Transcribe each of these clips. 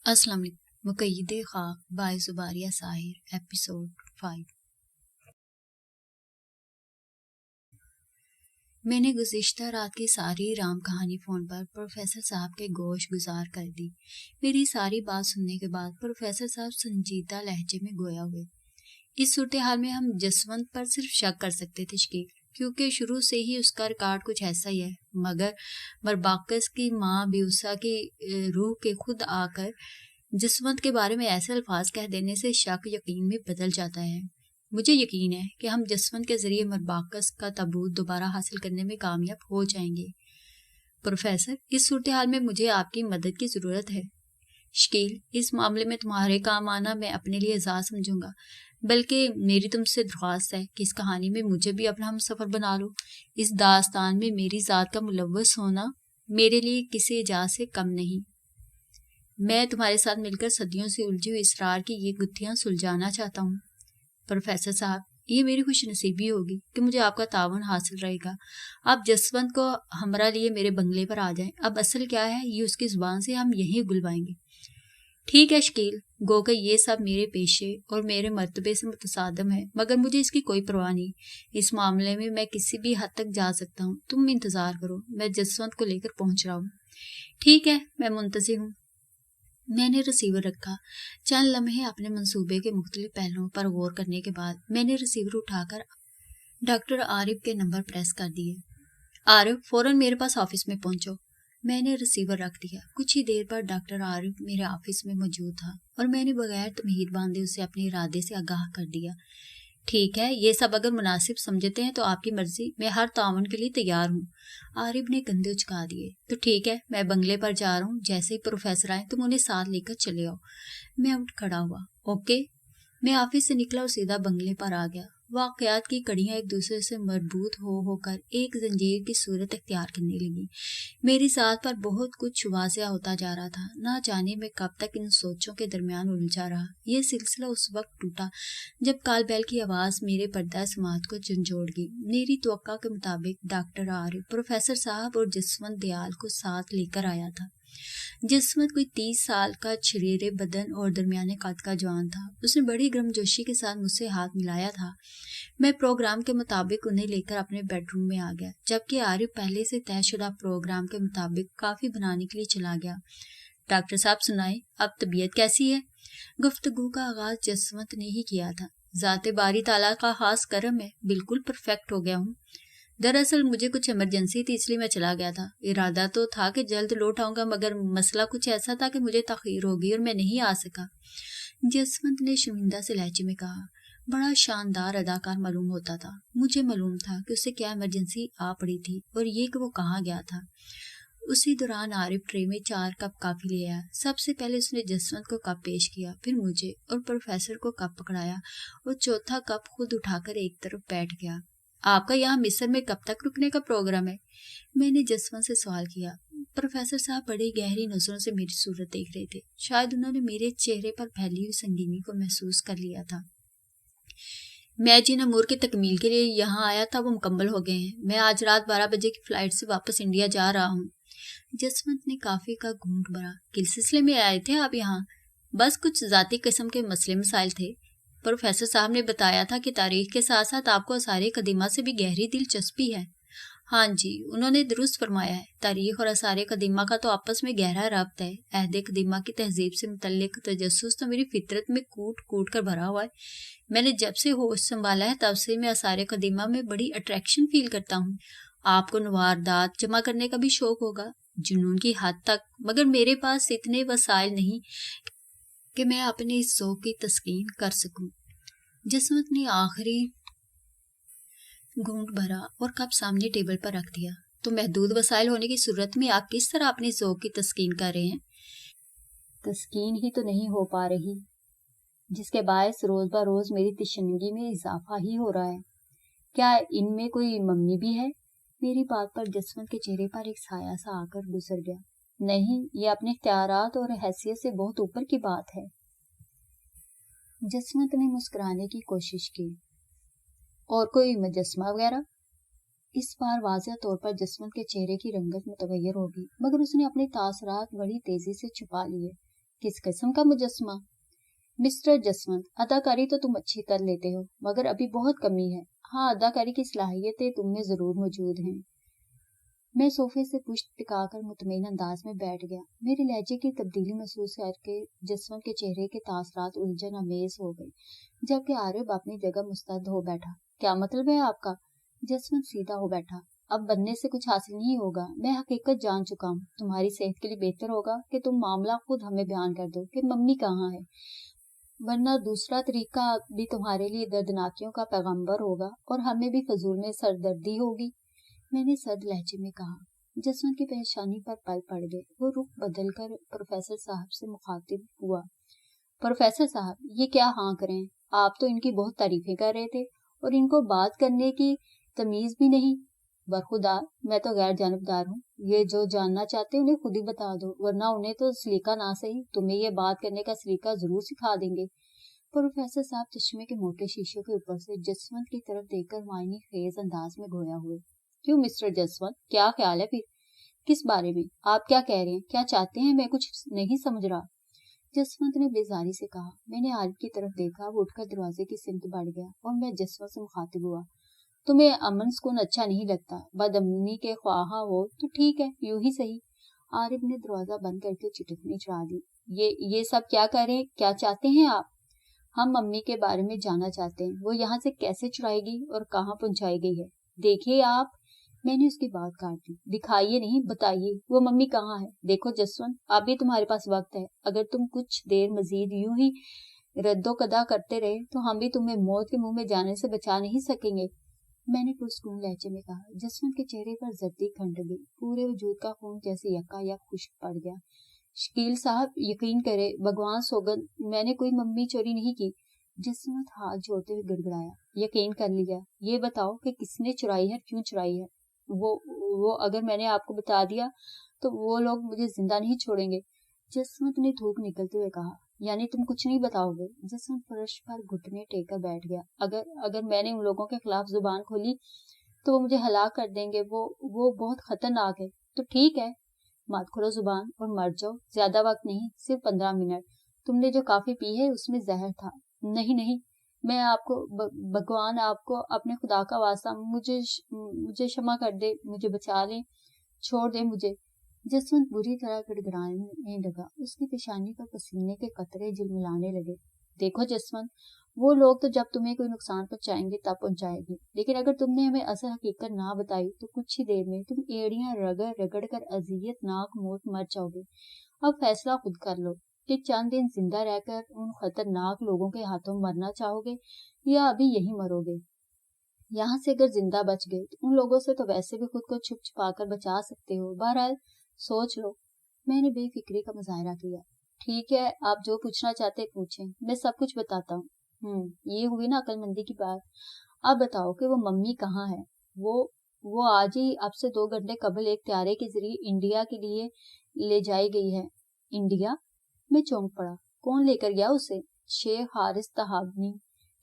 السلام علیکم۔ مقید خواب بائی زباریہ ساحر ایپیسوڈ 5۔ میں نے گزشتہ رات کی ساری رام کہانی فون پر پروفیسر صاحب کے گوش گزار کر دی۔ میری ساری بات سننے کے بعد پروفیسر صاحب سنجیدہ لہجے میں گویا ہوئے۔ اس صورتحال میں ہم جسونت پر صرف شک کر سکتے تھے شکیل، کیونکہ شروع سے ہی اس کا ریکارڈ کچھ ایسا ہی ہے، مگر مرباکس کی ماں بیوسا کی روح کے خود آ کر جسونت کے بارے میں ایسے الفاظ کہہ دینے سے شک یقین میں بدل جاتا ہے۔ مجھے یقین ہے کہ ہم جسونت کے ذریعے مرباکس کا تابوت دوبارہ حاصل کرنے میں کامیاب ہو جائیں گے۔ پروفیسر، اس صورتحال میں مجھے آپ کی مدد کی ضرورت ہے۔ شکیل، اس معاملے میں تمہارے کام آنا میں اپنے لیے اعزاز سمجھوں گا، بلکہ میری تم سے درخواست ہے کہ اس کہانی میں مجھے بھی اپنا ہم سفر بنا لو۔ اس داستان میں میری ذات کا ملوث ہونا میرے لیے کسی اعزاز سے کم نہیں۔ میں تمہارے ساتھ مل کر صدیوں سے الجھی ہوئی اسرار کی یہ گتھیاں سلجھانا چاہتا ہوں۔ پروفیسر صاحب، یہ میری خوش نصیبی ہوگی کہ مجھے آپ کا تعاون حاصل رہے گا۔ آپ جسونت کو ہمراہ لیے میرے بنگلے پر آ جائیں۔ اب اصل کیا ہے یہ اس کی زبان سے ہم یہیں گلوائیں گے۔ ٹھیک ہے شکیل، گو کہ یہ سب میرے پیشے اور میرے مرتبے سے متصادم ہے، مگر مجھے اس کی کوئی پرواہ نہیں۔ اس معاملے میں میں کسی بھی حد تک جا سکتا ہوں۔ تم انتظار کرو، میں جسونت کو لے کر پہنچ رہا ہوں۔ ٹھیک ہے، میں منتظر ہوں۔ میں نے ریسیور رکھا۔ چند لمحے اپنے منصوبے کے مختلف پہلوؤں پر غور کرنے کے بعد میں نے ریسیور اٹھا کر ڈاکٹر عارف کے نمبر پریس کر دیے۔ عارف، فوراً میرے پاس آفس میں پہنچو۔ میں نے ریسیور رکھ دیا۔ کچھ ہی دیر بعد ڈاکٹر عارف میرے آفس میں موجود تھا اور میں نے بغیر تمہید باندھے اسے اپنے ارادے سے آگاہ کر دیا۔ ٹھیک ہے، یہ سب اگر مناسب سمجھتے ہیں تو آپ کی مرضی، میں ہر تعاون کے لیے تیار ہوں۔ عارف نے کندھے اچکا دیے۔ تو ٹھیک ہے، میں بنگلے پر جا رہا ہوں، جیسے ہی پروفیسر آئے تم انہیں ساتھ لے کر چلے آؤ۔ میں اٹھ کھڑا ہوا۔ اوکے۔ میں آفس سے نکلا اور سیدھا بنگلے پر آ گیا۔ واقعات کی کڑیاں ایک دوسرے سے مربوط ہو کر ایک زنجیر کی صورت اختیار کرنے لگیں۔ میری ذات پر بہت کچھ واضح ہوتا جا رہا تھا، نہ جانے میں کب تک ان سوچوں کے درمیان الجھا رہا۔ یہ سلسلہ اس وقت ٹوٹا جب کال بیل کی آواز میرے پردہ سماعت کو جھنجھوڑ گئی۔ میری توقع کے مطابق ڈاکٹر عارف پروفیسر صاحب اور جسونت دیال کو ساتھ لے کر آیا تھا۔ جسونت کوئی 30 سال کا چھریرے بدن اور درمیانے قد کا جوان تھا۔ اس نے بڑی گرمجوشی کے ساتھ مجھ سے ہاتھ ملایا تھا۔ میں پروگرام کے مطابق انہیں لے کر اپنے بیڈ روم میں آ گیا، جبکہ عارف پہلے سے طے شدہ پروگرام کے مطابق کافی بنانے کے لیے چلا گیا۔ ڈاکٹر صاحب سنائیں، اب طبیعت کیسی ہے؟ گفتگو کا آغاز جسونت نے ہی کیا تھا۔ ذات باری تعالیٰ کا خاص کرم ہے، بالکل پرفیکٹ ہو گیا ہوں۔ دراصل مجھے کچھ ایمرجنسی تھی، اس لیے میں چلا گیا تھا۔ ارادہ تو تھا کہ جلد لوٹ آؤں گا، مگر مسئلہ کچھ ایسا تھا کہ مجھے تاخیر ہو گئی اور میں نہیں آ سکا۔ جسونت نے شرمندہ سے لہجے میں کہا۔ بڑا شاندار اداکار معلوم ہوتا تھا۔ مجھے معلوم تھا کہ اسے کیا ایمرجنسی آ پڑی تھی اور یہ کہ وہ کہاں گیا تھا۔ اسی دوران عارف ٹرے میں 4 کپ کافی لے آیا۔ سب سے پہلے اس نے جسونت کو کپ پیش کیا، پھر مجھے اور پروفیسر کو کپ پکڑایا اور چوتھا کپ خود اٹھا کر ایک طرف بیٹھ گیا۔ آپ کا یہاں مصر میں کب تک رکنے کا پروگرام ہے؟ میں نے جسونت سے سوال کیا۔ پروفیسر صاحب بڑی گہری نظروں سے میری صورت دیکھ رہے تھے۔ شاید انہوں نے میرے چہرے پر پھیلی ہوئی سنگینی کو محسوس کر لیا تھا۔ میں جن امور کی تکمیل کے لیے یہاں آیا تھا وہ مکمل ہو گئے ہیں۔ میں آج رات 12 بجے کی فلائٹ سے واپس انڈیا جا رہا ہوں۔ جسونت نے کافی کا گھونٹ بھرا۔ کس سلسلے میں آئے تھے آپ یہاں؟ بس کچھ ذاتی قسم کے مسئلے مسائل تھے۔ پروفیسر صاحب نے بتایا تھا کہ تاریخ کے ساتھ ساتھ آپ کو آثار قدیمہ سے بھی گہری دلچسپی ہے۔ ہاں جی، انہوں نے درست فرمایا ہے۔ تاریخ اور آثار قدیمہ کا تو آپس میں گہرا ربط ہے۔ عہد قدیمہ کی تہذیب سے متعلق تجسس تو میری فطرت میں کوٹ کوٹ کر بھرا ہوا ہے۔ میں نے جب سے ہوش سنبھالا ہے تب سے میں آثار قدیمہ میں بڑی اٹریکشن فیل کرتا ہوں۔ آپ کو نواردات جمع کرنے کا بھی شوق ہوگا، جنون کی حد تک، مگر میرے پاس اتنے وسائل نہیں کہ میں اپنے اس ذوق کی تسکین کر سکوں۔ جسونت نے آخری گھونٹ بھرا اور کپ سامنے ٹیبل پر رکھ دیا۔ تو محدود وسائل ہونے کی صورت میں آپ کس طرح اپنے ذوق کی تسکین کر رہے ہیں؟ تسکین ہی تو نہیں ہو پا رہی، جس کے باعث روز بروز میری تشنگی میں اضافہ ہی ہو رہا ہے۔ کیا ان میں کوئی ممنی بھی ہے؟ میری بات پر جسونت کے چہرے پر ایک سایہ سا آ کر گزر گیا۔ نہیں، یہ اپنے اختیارات اور حیثیت سے بہت اوپر کی بات ہے۔ جسونت نے مسکرانے کی کوشش کی۔ اور کوئی مجسمہ وغیرہ؟ اس بار واضح طور پر جسونت کے چہرے کی رنگت متغیر ہوگی، مگر اس نے اپنے تاثرات بڑی تیزی سے چھپا لیے۔ किस किस्म का मुजस्समा? मिस्टर जसवंत, अदाकारी तो तुम अच्छी कर लेते हो, मगर अभी बहुत कमी है। हाँ, अदाकारी की सलाहियतें तुम में जरूर मौजूद हैं। मैं सोफे से पुष्ट टिकाकर मुतमईन अंदाज में बैठ गया। मेरे लहजे की तब्दीली महसूस करके जसवंत के चेहरे के तासरात उलझन अमेज हो गए, जबकि आरिफ अपनी जगह मुस्तैद हो बैठा। क्या मतलब है आपका? जसवंत सीधा हो बैठा। अब बनने से कुछ हासिल नहीं होगा। मैं हकीकत जान चुका हूँ। तुम्हारी सेहत के लिए बेहतर होगा कि तुम मामला खुद हमें बयान कर दो कि मम्मी कहाँ है, वरना दूसरा तरीका भी तुम्हारे लिए दर्दनाकियों का पैगंबर होगा और हमें भी फजूल में सरदर्दी होगी। मैंने सर्द लहजे में कहा। जसवंत की परेशानी पर पल पड़ गए। वो रुख बदलकर प्रोफेसर साहब से मुखातिब हुआ। प्रोफेसर साहब, ये क्या हाँ करें? आप तो इनकी बहुत तारीफें कर रहे थे और इनको बात करने की तमीज भी नहीं। बरखुदा, मैं तो गैर जानबदार हूँ। ये जो जानना चाहते उन्हें खुद ही बता दो, वरना उन्हें तो सलीका ना सही तुम्हें ये बात करने का सलीका जरूर सिखा देंगे। प्रोफेसर साहब चश्मे के मोटे शीशे के ऊपर से जसवंत की तरफ देखकर मायने खेज अंदाज में गोया हुए। क्यों मिस्टर जसवंत, क्या ख्याल है फिर? किस बारे में? आप क्या कह रहे हैं? क्या चाहते हैं? मैं कुछ नहीं समझ रहा। जसवंत ने बेजारी से कहा। मैंने आरिफ की तरफ देखा। वो उठकर दरवाजे की सिमत बढ़ गया और मैं जसवंत से मुखातिब हुआ। तुम्हें अमन सुकून अच्छा नहीं लगता? बदअमनी के ख्वाहा हो तो ठीक है, यूं ही सही। आरिफ ने दरवाजा बंद करके चिटकनी चढ़ा दी। ये सब क्या कर रहे हैं? क्या चाहते हैं आप? हम मम्मी के बारे में जानना चाहते हैं। वो यहाँ से कैसे चुराएगी और कहाँ पहुंचाई गई है। देखिए आप, मैंने उसकी बात काट दी। दिखाइए नहीं, बताइए वो मम्मी कहाँ है। देखो जसवंत, अभी तुम्हारे पास वक्त है। अगर तुम कुछ देर मजीद यूं ही रद्दो कदा करते रहे तो हम भी तुम्हें मौत के मुंह में जाने से बचा नहीं सकेंगे। मैंने पुरस्कून लहजे में कहा। जसवंत के चेहरे पर जर्दी खंड गई। पूरे वजूद का खून जैसे यकायक खुश्क पड़ गया। शकील साहब, यकीन करे, भगवान सौगंध, मैंने कोई मम्मी चोरी नहीं की। जसवंत हाथ जोड़ते हुए गिड़गिड़ाया। यकीन कर लिया। ये बताओ कि किसने चुराई है, क्यों चुराई है? वो अगर मैंने आपको बता दिया तो वो लोग मुझे जिंदा नहीं छोड़ेंगे। जसवंत ने थूक निकलते हुए कहा। यानी तुम कुछ नहीं बताओगे? जसवंत फर्श पर घुटने टेक कर बैठ गया। अगर मैंने उन लोगों के खिलाफ जुबान खोली तो वो मुझे हलाक कर देंगे। वो बहुत खतरनाक है। तो ठीक है, मत खोलो जुबान और मर जाओ। ज्यादा वक्त नहीं, सिर्फ 15 मिनट। तुमने जो काफी पी है उसमें जहर था। नहीं नहीं, मैं आपको भगवान आपको अपने खुदा का वास्ता, मुझे क्षमा कर दे, मुझे बचा ले, छोड़ दे मुझे। जसवंत बुरी तरह गिड़गिड़ाने लगा। उसकी पेशानी पर पसीने के कतरे झिलमिलाने लगे। देखो जसवंत, वो लोग तो जब तुम्हें कोई नुकसान पहुंचाएंगे तब पहुंचाएंगे, लेकिन अगर तुमने हमें असल हकीकत ना बताई तो कुछ ही देर में तुम एड़ियां रगड़ रगड़ कर अजियतनाक मौत मर जाओगे। अब फैसला खुद कर लो कि चंद दिन जिंदा रहकर उन खतरनाक लोगों के हाथों मरना चाहोगे या अभी यही मरोगे। यहाँ से अगर जिंदा बच गए तो उन लोगों से तो वैसे भी खुद को छुप छुपा कर बचा सकते हो। बहरहाल सोच लो। मैंने बेफिक्री का मुजाहरा किया। ठीक है, आप जो पूछना चाहते पूछें, मैं सब कुछ बताता हूँ। ये हुई ना अक्लमंदी की बात। अब बताओ कि वो मम्मी कहाँ है। वो आज ही अब से 2 घंटे कबल एक त्यारे के जरिए इंडिया के लिए ले जाई गई है। इंडिया? मैं चौंक पड़ा। कौन लेकर गया उसे? शेख हारिस तहाबनी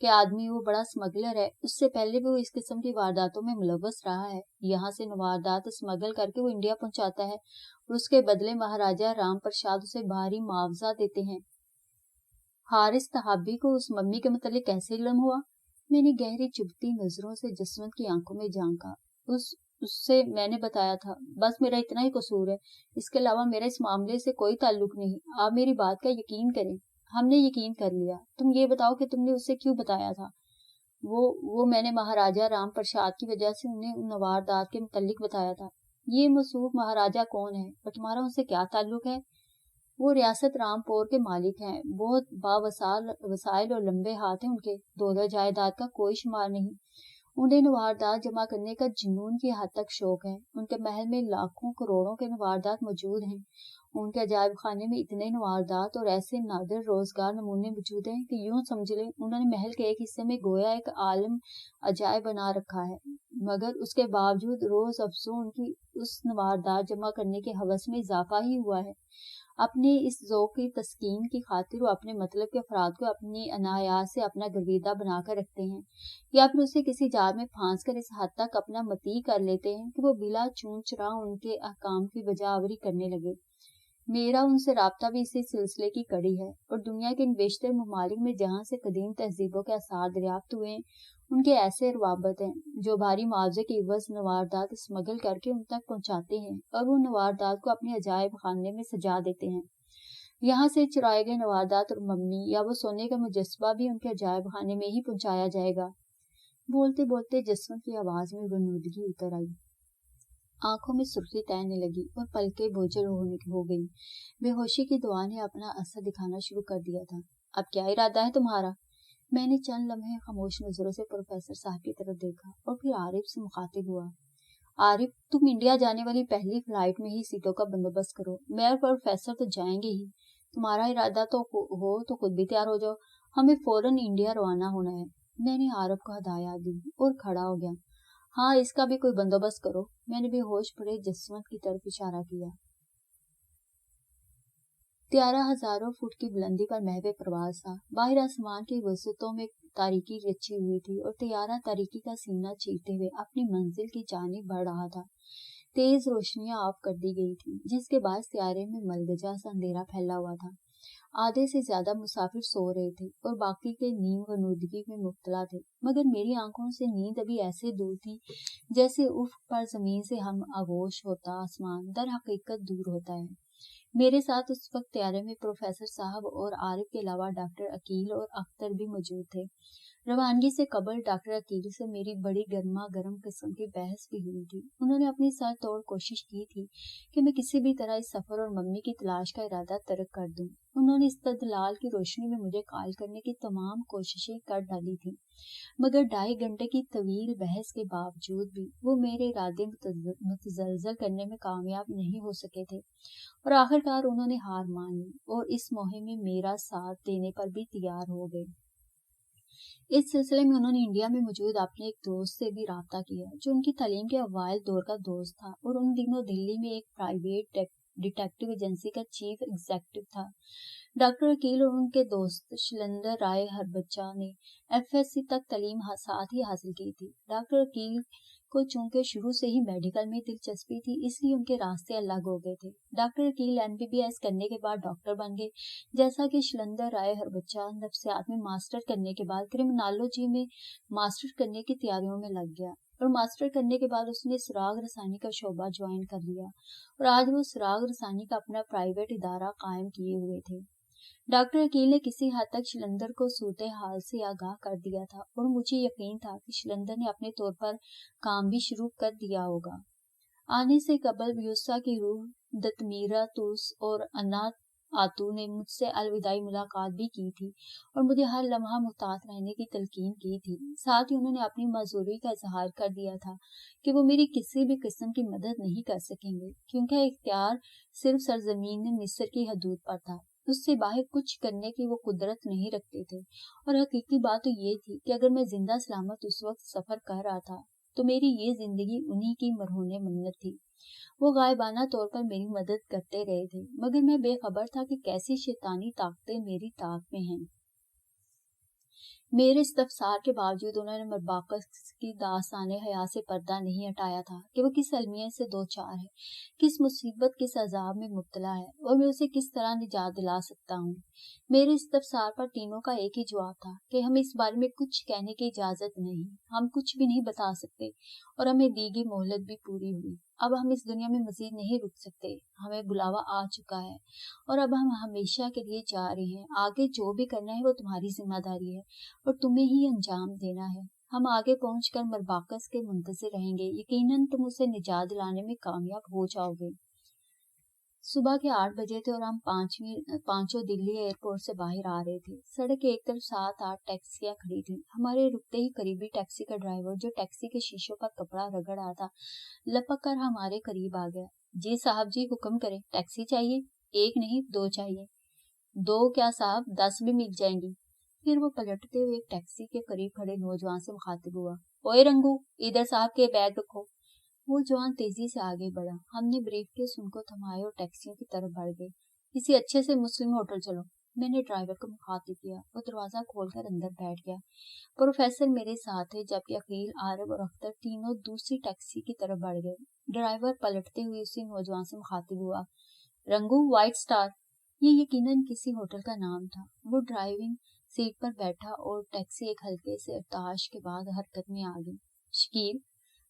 के आदमी। वो बड़ा स्मगलर है। उससे पहले भी वो इस किस्म की वारदातों में मुलव्वस रहा है। यहाँ से वारदात स्मगल करके वो इंडिया पहुंचाता है और उसके बदले महाराजा राम प्रसाद उसे भारी मुआवजा देते हैं। हारिस तहाबी को उस मम्मी के मतलब कैसे इल्म हुआ? मैंने गहरी चुभती नजरों से जसवंत की आंखों में झांका। उससे मैंने बताया था। बस मेरा इतना ही कसूर है। इसके अलावा मेरा इस मामले से कोई ताल्लुक नहीं। आप मेरी बात का यकीन करें। हमने यकीन कर लिया। तुम ये बताओ कि तुमने उससे क्यों बताया था? मैंने महाराजा राम प्रसाद की वजह से उन्हें उन वारदात के मुतल्लिक बताया था। ये मसूफ महाराजा कौन है और तुम्हारा उनसे क्या ताल्लुक है? वो रियासत रामपुर के मालिक हैं। बहुत वसाइल और लंबे हाथ हैं उनके। दौलत जायदाद का कोई शुमार नहीं। उन्हें नवारदात जमा करने का जुनून की हद तक शौक है। उनके महल में लाखों करोड़ों के नवारदात मौजूद हैं। उनके अजायब खाने में इतने नवारदात और ऐसे नादिर रोजगार नमूने मौजूद हैं कि यूं समझ लें उन्होंने महल के एक हिस्से में गोया एक आलम अजायब बना रखा है। मगर उसके बावजूद रोज अफसों उनकी उस नवारदात जमा करने के हवस में इजाफा ही हुआ है। अपने इस ज़ौक़ की तस्कीन की खातिर वो अपने मतलब के अफराद को अपनी अनायात से अपना गर्विदा बनाकर रखते हैं, या फिर उसे किसी जाल में फांस कर इस हद तक अपना मती कर लेते हैं कि वो बिला चून चुरा उनके अहकाम की बजावरी करने लगे। میرا ان سے رابطہ بھی اسی سلسلے کی کڑی ہے، اور دنیا کے ان بیشتر ممالک میں جہاں سے قدیم تہذیبوں کے آثار دریافت ہوئے ہیں، ان کے ایسے روابط ہیں جو بھاری معاوضے کے عوض نواردات اسمگل کر کے ان تک پہنچاتے ہیں اور وہ نواردات کو اپنے عجائب خانے میں سجا دیتے ہیں۔ یہاں سے چرائے گئے نواردات اور ممی یا وہ سونے کا مجسمہ بھی ان کے عجائب خانے میں ہی پہنچایا جائے گا۔ بولتے بولتے جسمت کی آواز میں غنودگی اتر آئی، آنکھوں میں سرخی تیرنے لگی اور پلکیں بوجھل ہو گئی۔ بے ہوشی کی دعا نے اپنا اثر دکھانا شروع کر دیا تھا۔ اب کیا ارادہ ہے تمہارا؟ میں نے چند لمحے خاموش نظروں سے پروفیسر صاحب کی طرف دیکھا اور پھر عارف سے مخاطب ہوا۔ عارف، تم انڈیا جانے والی پہلی فلائٹ میں ہی سیٹوں کا بندوبست کرو، میں اور پروفیسر تو جائیں گے ہی، تمہارا ارادہ تو ہو تو خود بھی تیار ہو جاؤ، ہمیں فوراً انڈیا روانہ ہونا ہے۔ میں نے عارف کو ہدایت دی اور کھڑا ہو گیا۔ ہاں، اس کا بھی کوئی بندوبست کرو، میں نے بے ہوش پڑے جسمت کی طرف اشارہ کیا۔ طیارہ ہزاروں فٹ کی بلندی پر محو پرواز تھا، باہر آسمان کی وسعتوں میں تاریکی رچی ہوئی تھی اور طیارہ تاریکی کا سینہ چیرتے ہوئے اپنی منزل کی جانب بڑھ رہا تھا۔ تیز روشنیاں آف کر دی گئی تھیں جس کے باعث طیارے میں ملگجا سا اندھیرا پھیلا ہوا تھا۔ آدھے سے زیادہ مسافر سو رہے تھے اور باقی کے نیم غنودگی میں مبتلا تھے، مگر میری آنکھوں سے نیند ابھی ایسے دور تھی جیسے افق پر زمین سے ہم آغوش ہوتا آسمان در حقیقت دور ہوتا ہے۔ میرے ساتھ اس وقت طیارے میں پروفیسر صاحب اور عارف کے علاوہ ڈاکٹر عقیل اور اختر بھی موجود تھے۔ روانگی سے قبل ڈاکٹر عقیل سے میری بڑی گرما گرم قسم کی بحث بھی ہوئی تھی۔ انہوں نے اپنی سر توڑ کوشش کی تھی کہ میں کسی بھی طرح اس سفر اور ممی کی تلاش کا ارادہ ترک کر دوں۔ انہوں نے استدلال کی روشنی میں مجھے قائل کرنے کی تمام کوششیں کر ڈالی تھیں، مگر 2.5 گھنٹے کی طویل بحث کے باوجود بھی وہ میرے ارادے متزلزل کرنے میں کامیاب نہیں ہو سکے تھے، اور آخرکار انہوں نے ہار مان لی اور اس مہم میں میرا ساتھ دینے پر بھی تیار ہو گئے۔ اس سلسلے میں انہوں نے انڈیا میں موجود اپنے ایک دوست سے بھی رابطہ کیا جو ان کی تعلیم کے اوائل دور کا دوست تھا اور ان دنوں دلی میں ایک پرائیویٹ ڈیٹیکٹیو ایجنسی کا چیف ایگزیکٹو تھا۔ ڈاکٹر عقیل اور ان کے دوست شلندر رائے ہربچہ نے FSc تک تعلیم ساتھ ہی حاصل کی تھی۔ ڈاکٹر عقیل کو چونکہ شروع سے ہی میڈیکل میں دلچسپی تھی، اس لیے ان کے راستے الگ ہو گئے تھے۔ ڈاکٹر عقیل MBBS کرنے کے بعد ڈاکٹر بن گئے، جیسا کہ شلندر رائے ہربچہ نفسیات میں ماسٹر کرنے کے بعد کرمنالوجی میں ماسٹر کرنے کی تیاریوں میں لگ گیا، اور ماسٹر کرنے کے بعد اس نے سراغ رسانی کا شعبہ جوائن کر لیا، اور آج وہ سراغ رسانی کا اپنا پرائیویٹ ادارہ قائم کیے ہوئے تھے۔ ڈاکٹر عقیل نے کسی حد تک شلندر کو صورتحال سے آگاہ کر دیا تھا، اور مجھے یقین تھا کہ شلندر نے اپنے طور پر کام بھی شروع کر دیا ہوگا۔ آنے سے قبل بیوسا کی روح دتمیرا توس اور انا آتو نے مجھ سے الوداعی ملاقات بھی کی تھی اور مجھے ہر لمحہ محتاط رہنے کی تلقین کی تھی۔ ساتھ ہی انہوں نے اپنی معذوری کا اظہار کر دیا تھا کہ وہ میری کسی بھی قسم کی مدد نہیں کر سکیں گے، کیونکہ اختیار صرف سرزمین مصر کی حدود پر تھا، اس سے باہر کچھ کرنے کی وہ قدرت نہیں رکھتے تھے، اور حقیقی بات تو یہ تھی کہ اگر میں زندہ سلامت اس وقت سفر کر رہا تھا تو میری یہ زندگی انہی کی مرہون منت تھی۔ وہ غائبانہ طور پر میری مدد کرتے رہے تھے، مگر میں بے خبر تھا کہ کیسی شیطانی طاقتیں میری طاقت میں ہیں۔ میرے استفسار کے باوجود انہوں نے مرباقس کی داستان حیات سے پردہ نہیں ہٹایا تھا کہ وہ کس المیت سے دوچار ہے، کس مصیبت کس عذاب میں مبتلا ہے، اور میں اسے کس طرح نجات دلا سکتا ہوں۔ میرے استفسار پر تینوں کا ایک ہی جواب تھا کہ ہمیں اس بارے میں کچھ کہنے کی اجازت نہیں، ہم کچھ بھی نہیں بتا سکتے، اور ہمیں دی گئی مہلت بھی پوری ہوئی۔ اب ہم اس دنیا میں مزید نہیں رک سکتے، ہمیں بلاوا آ چکا ہے، اور اب ہم ہمیشہ کے لیے جا رہے ہیں۔ آگے جو بھی کرنا ہے وہ تمہاری ذمہ داری ہے اور تمہیں ہی انجام دینا ہے۔ ہم آگے پہنچ کر مرباقس کے منتظر رہیں گے، یقیناً تم اسے نجات دلانے میں کامیاب ہو جاؤ گے۔ صبح کے 8 بجے تھے اور ہم پانچوں دلی ایئرپورٹ سے باہر آ رہے تھے۔ سڑک کے ایک طرف 7-8 ٹیکسیاں کھڑی تھیں۔ ہمارے رکتے ہی قریبی ٹیکسی کا ڈرائیور جو ٹیکسی کے شیشوں پر کپڑا رگڑ رہا تھا لپک کر ہمارے قریب آ گیا۔ جی صاحب جی، حکم کریں، ٹیکسی چاہیے؟ 1 نہیں 2 چاہیے۔ 2 کیا صاحب، 10 بھی مل جائیں گی۔ پھر وہ پلٹتے ہوئے ایک ٹیکسی کے قریب کھڑے نوجوان سے مخاطب ہوا، اوئے رنگو، ادھر صاحب کے بیگ رکھو۔ وہ جوان تیزی سے آگے بڑھا، ہم نے بریف کیس ان کو تھمائے اور ٹیکسیوں کی طرف بڑھ گئے۔ کسی اچھے سے مسلم ہوٹل چلو، میں نے ڈرائیور کو مخاطب کیا۔ وہ دروازہ کھول کر اندر بیٹھ گیا۔ پروفیسر میرے ساتھ تھے، جبکہ عقیل، عارف اور اختر تینوں دوسری ٹیکسی کی طرف بڑھ گئے۔ ڈرائیور پلٹتے ہوئے اسی نوجوان سے مخاطب ہوا، रंगू व्हाइट स्टार, ये यकीनन किसी होटल का नाम था। वो ड्राइविंग सीट पर बैठा और टैक्सी एक हल्के से अरताश के बाद हरकत में आ गई। शकील,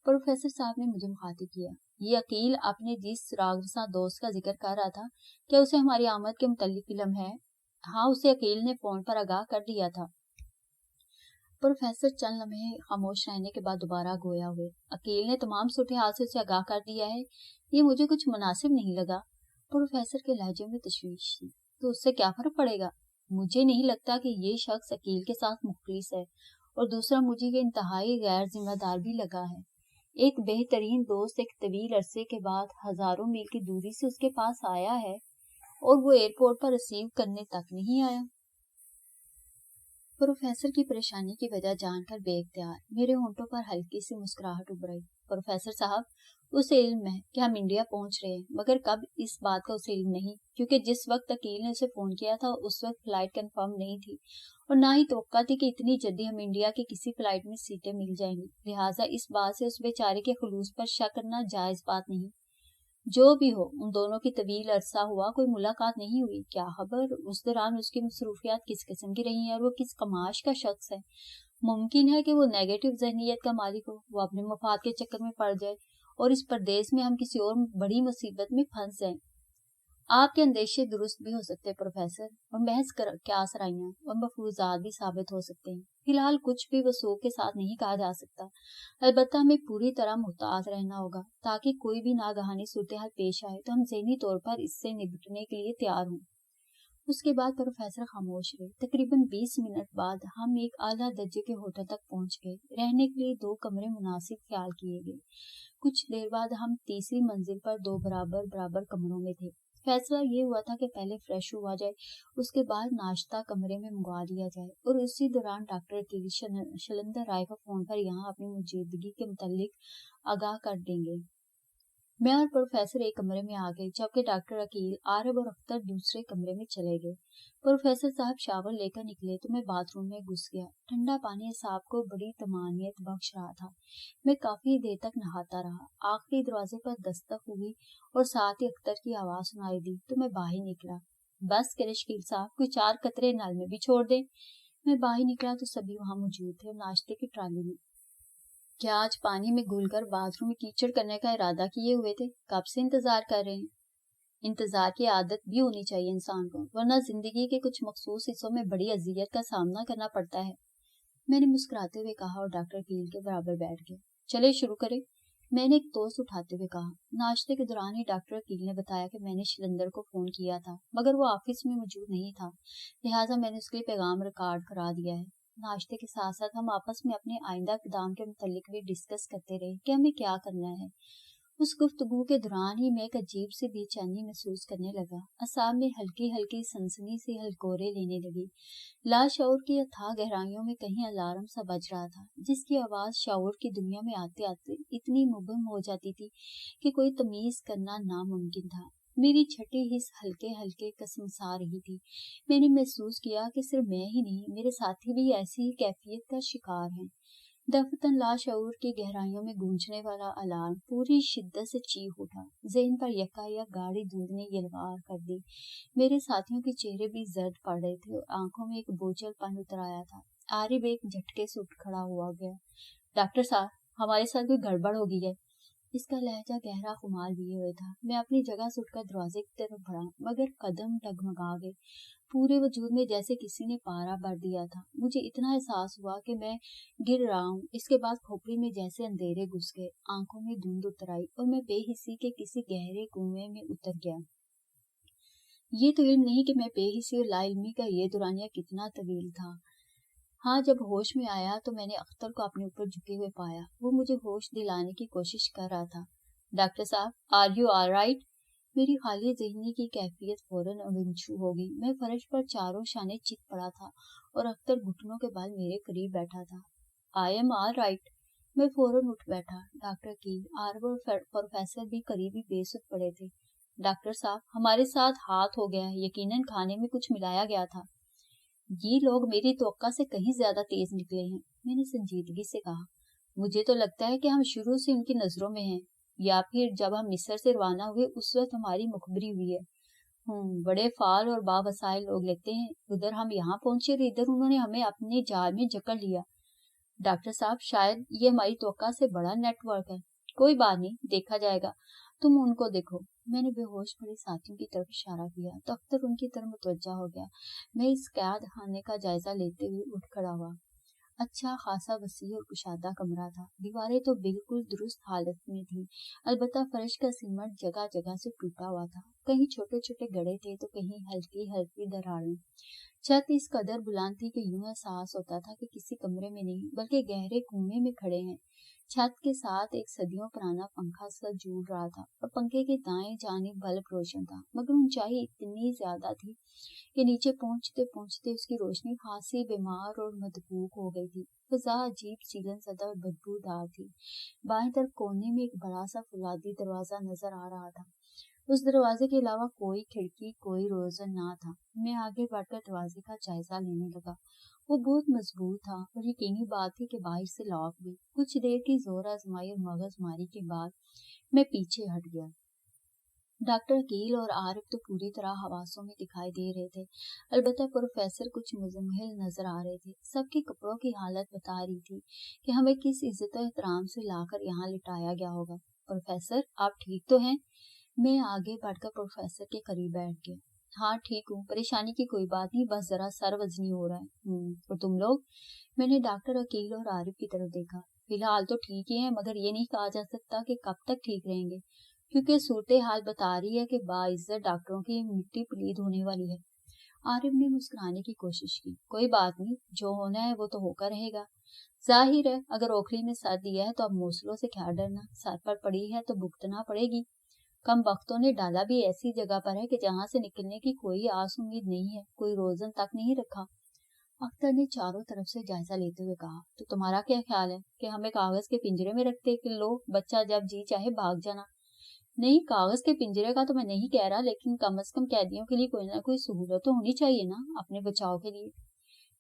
प्रोफेसर साहब ने मुझे मुखातिब किया। ये अकील अपने जिस रागरसा दोस्त का जिक्र कर रहा था, क्या उसे हमारी आमद के मुतल्लिक इल्म है? हाँ, उसे अकील ने फोन पर आगाह कर दिया था। प्रोफेसर चंद लम्हे खामोश रहने के बाद दोबारा गोया हुए। अकील ने तमाम सूरत हाल से उसे आगाह कर दिया है, ये मुझे कुछ मुनासिब नहीं लगा। प्रोफेसर के लहजे में तशवीश थी। तो उससे क्या फर्क पड़ेगा? मुझे नहीं लगता कि ये शख्स अकील के साथ मुखलिस है, और दूसरा मुझे ये इंतहाई गैर जिम्मेदार भी लगा है। एक बेहतरीन दोस्त एक तवील अरसे के बाद हजारों मील की दूरी से उसके पास आया है, और वो एयरपोर्ट पर रिसीव करने तक नहीं आया। प्रोफेसर की परेशानी की वजह जानकर बेइख्तियार मेरे होंठों पर हल्की सी मुस्कुराहट उभर आई। प्रोफेसर साहब, उसे इल्म है कि हम इंडिया पहुंच रहे हैं, मगर कब, इस बात का उसे इल्म नहीं, क्योंकि जिस वक्त अकील ने उसे फोन किया था उस वक्त फ्लाइट कंफर्म नहीं थी, और ना ही तवक्का थी कि इतनी जल्दी हम इंडिया की किसी फ्लाइट में सीटें मिल जाएंगी। लिहाजा इस बात से उस बेचारे के खुलूस पर शक करना जायज बात नहीं। जो भी हो, उन दोनों की तवील अरसा हुआ कोई मुलाकात नहीं हुई। क्या खबर उस दौरान उसकी मसरूफियात किस किस्म की रही हैं, और वो किस कमाश का शख्स है? मुमकिन है कि वो नेगेटिव जहनीत का मालिक हो, वो अपने मफाद के चक्कर में पड़ जाए और इस परदेश में हम किसी और बड़ी मुसीबत में फंस जाएं। आपके अंदेशे दुरुस्त भी हो सकते हैं प्रोफेसर, और महज क्या सराइयां और मफरूजात भी साबित हो सकते हैं। फिलहाल कुछ भी वसूख के साथ नहीं कहा जा सकता। अलबत्ता हमें पूरी तरह मुहतात रहना होगा, ताकि कोई भी नागहानी सूरत हाल पेश आए तो हम ज़हनी तौर पर इससे निपटने के लिए तैयार हों। उसके बाद प्रोफेसर खामोश रहे। तकरीबन 20 मिनट बाद हम एक आला दर्जे के होटल तक पहुंच गए। रहने के लिए 2 कमरे मुनासिब ख्याल किए गए। कुछ देर बाद हम तीसरी मंजिल पर 2 बराबर बराबर कमरों में थे। फैसला ये हुआ था कि पहले फ्रेश हुआ जाए, उसके बाद नाश्ता कमरे में मंगवा लिया जाए, और उसी दौरान डॉक्टर की शैलेंद्र राय को फोन पर यहाँ अपनी मौजूदगी के मुतालिक आगाह कर देंगे। मैं और प्रोफेसर एक कमरे में आ गए, जबकि डॉक्टर अकील, आरब और अख्तर दूसरे कमरे में चले गए। प्रोफेसर साहब शावर लेकर निकले तो मैं बाथरूम में घुस गया। ठंडा पानी साहब को बड़ी तमानियत बख्श रहा था। मैं काफी देर तक नहाता रहा। आखिरी दरवाजे पर दस्तक हुई और साथ ही अख्तर की आवाज सुनाई दी तो मैं बाहर निकला। बस करे शकील साहब, कोई 4 कतरे नल में भी छोड़ दे। मैं बाहर निकला तो सभी वहां मौजूद थे और नाश्ते की ट्राली में। क्या आज पानी में घुलकर बाथरूम में कीचड़ करने का इरादा किए हुए थे? कब से इंतजार कर रहे हैं? इंतजार की आदत भी होनी चाहिए इंसान को, वरना जिंदगी के कुछ मखसूस हिस्सों में बड़ी अजियत का सामना करना पड़ता है। मैंने मुस्कुराते हुए कहा और डॉक्टर कील के बराबर बैठ गए। चले शुरू करें, मैंने एक टोस्ट उठाते हुए कहा। नाश्ते के दौरान ही डॉक्टर कील ने बताया कि मैंने शैलेंद्र को फोन किया था, मगर वो ऑफिस में मौजूद नहीं था, लिहाजा मैंने उसके लिए पैगाम रिकॉर्ड करा दिया है। नाश्ते के साथ साथ हम आपस में अपने आइंदा इक़दाम के मुतालिक भी डिस्कस करते रहे कि हमें क्या करना है। उस गुफ्तगू के दौरान ही मैं एक अजीब सी बेचैनी महसूस करने लगा। असाब में हल्की हल्की सनसनी से हलकोरे लेने लगी। लाशऊर की अथाह गहराइयों में कहीं अलार्म सा बज रहा था, जिसकी आवाज शऊर की दुनिया में आते आते इतनी मुबहम हो जाती थी कि कोई तमीज करना नामुमकिन था। मेरी छठी हिस्स हल्के हल्के कसमसा रही थी। मैंने महसूस किया कि सिर्फ मैं ही नहीं, मेरे साथी भी ऐसी ही कैफियत का शिकार हैं। दफतन लाशऊर की गहराइयों में गूंजने वाला अलार्म पूरी शिद्दत से चीख उठा। ज़हन पर यकायक गाढ़ी धुंध ने यलगार कर दी। मेरे साथियों के चेहरे भी जर्द पड़ रहे थे और आंखों में एक बोझलपन उतर आया था। आरिफ एक झटके से उठ खड़ा हुआ गया। डॉक्टर साहब, हमारे साथ कोई गड़बड़ हो गई है। इसका लहजा गहरा खुमार लिए हुए था। मैं अपनी जगह से उठकर दरवाजे की तरफ बढ़ा, मगर कदम डगमगा गए। पूरे वजूद में जैसे किसी ने पारा भर दिया था। मुझे इतना एहसास हुआ कि मैं गिर रहा हूँ। इसके बाद खोपड़ी में जैसे अंधेरे घुस गए, आंखों में धुंध उतर आई और मैं बेहिसी के किसी गहरे कुएं में उतर गया। ये तो इल्म नहीं कि मैं बेहिसी और लाइल्मी का ये दौरानिया कितना तवील था। हाँ, जब होश में आया तो मैंने अख्तर को अपने ऊपर झुके हुए पाया। वो मुझे होश दिलाने की कोशिश कर रहा था। डॉक्टर साहब, आर यू ऑलराइट? मेरी खाली ज़हनी की कैफियत फौरन अनछू हो गई। मैं फर्श पर चारों शाने चित पड़ा था और अख्तर घुटनों के बल मेरे करीब बैठा था। I am all right. मैं फौरन उठ बैठा। डॉक्टर की आरव और प्रोफेसर भी करीबी बेसुध पड़े थे। डॉक्टर साहब, हमारे साथ हाथ हो गया है। यकीनन खाने में कुछ मिलाया गया था। ये लोग मेरी तवक्का से कहीं ज्यादा तेज निकले हैं, मैंने संजीदगी से कहा। मुझे तो लगता है कि हम शुरू से उनकी नजरों में हैं, या फिर जब हम मिस्र से रवाना हुए उस वक्त हमारी मुखबरी हुई है। बड़े फाल और बावसाइल लोग लगते हैं। उधर हम यहाँ पहुंचे और इधर उन्होंने हमें अपने जाल में जकड़ लिया। डॉक्टर साहब, शायद ये हमारी तवक्का से बड़ा नेटवर्क है। कोई बात नहीं, देखा जाएगा, तुम उनको देखो। मैंने बेहोश पड़े साथियों की तरफ इशारा किया तो अख्तर उनकी तरफ मुतवज्जा हो गया। मैं इस कैद खाने का जायजा लेते हुए उठ खड़ा हुआ। अच्छा खासा वसी और कुशादा कमरा था। दीवारें तो बिल्कुल दुरुस्त हालत में थी, अलबत्ता फर्श का सीमेंट जगह जगह से टूटा हुआ था। कहीं छोटे छोटे गड्ढे थे तो कहीं हल्की हल्की दरारें। छत इस कदर बुलंद थी कि यूं एहसास होता था कि किसी कमरे में नहीं बल्कि गहरे कुएं में खड़े हैं। छत के साथ एक सदियों पुराना पंखा सा झूल रहा था और पंखे के दाएं जानिब बल्ब रोशन था, मगर ऊंचाई इतनी ज्यादा थी कि नीचे पहुंचते पहुंचते उसकी रोशनी खासी बीमार और मदबूक हो गई थी। फजा अजीब सीलन सदा और बदबूदार थी। बाएं तरफ कोने में एक बड़ा सा फुलादी दरवाजा नजर आ रहा था। उस दरवाजे के अलावा कोई खिड़की कोई रोशन ना था। मैं आगे बढ़कर दरवाजे का जायजा लेने लगा। वो बहुत मजबूत था और यकीनी बात थी कि बाहर से लॉक भी। कुछ देर की जोर आजमाई और मगजमारी के बाद मैं पीछे हट गया। डॉक्टर अकील और आरिफ तो पूरी तरह हवासों में दिखाई दे रहे थे, अलबत्ता प्रोफेसर कुछ मुजम्मिल नजर आ रहे थे। सबके कपड़ों की हालत बता रही थी कि हमें किस इज्जत और एहतराम से लाकर यहाँ लिटाया गया होगा। प्रोफेसर, आप ठीक तो हैं? मैं आगे बढ़कर प्रोफेसर के करीब बैठ गया। हाँ ठीक हूँ, परेशानी की कोई बात नहीं, बस जरा सर वजनी हो रहा है। और तुम लोग? मैंने डॉक्टर अकील और आरिफ की तरफ देखा। फिलहाल तो ठीक ही है, मगर ये नहीं कहा जा सकता कि कब तक ठीक रहेंगे, क्योंकि सूरत हाल बता रही है कि बाइज्जत डॉक्टरों की मिट्टी पलीद होने वाली है। आरिफ ने मुस्कुराने की कोशिश की। कोई बात नहीं, जो होना है वो तो होकर रहेगा। जाहिर है अगर ओखली में सर दिया है तो अब मूसलों से क्या डरना, सर पर पड़ी है तो भुगतना पड़ेगी। कम वक्तों ने डाला भी ऐसी जगह पर है कि जहां से निकलने की कोई आस उम्मीद नहीं है, कोई रोजन तक नहीं रखा। अख्तर ने चारों तरफ से जायजा लेते हुए कहा, तो तुम्हारा क्या ख्याल है कि हमें कागज के पिंजरे में रखते कि लो बच्चा जब जी चाहे भाग जाना? नहीं, कागज के पिंजरे का तो मैं नहीं कह रहा, लेकिन कम से कम कैदियों के लिए कोई ना कोई सहूलत तो होनी चाहिए ना, अपने बचाव के लिए।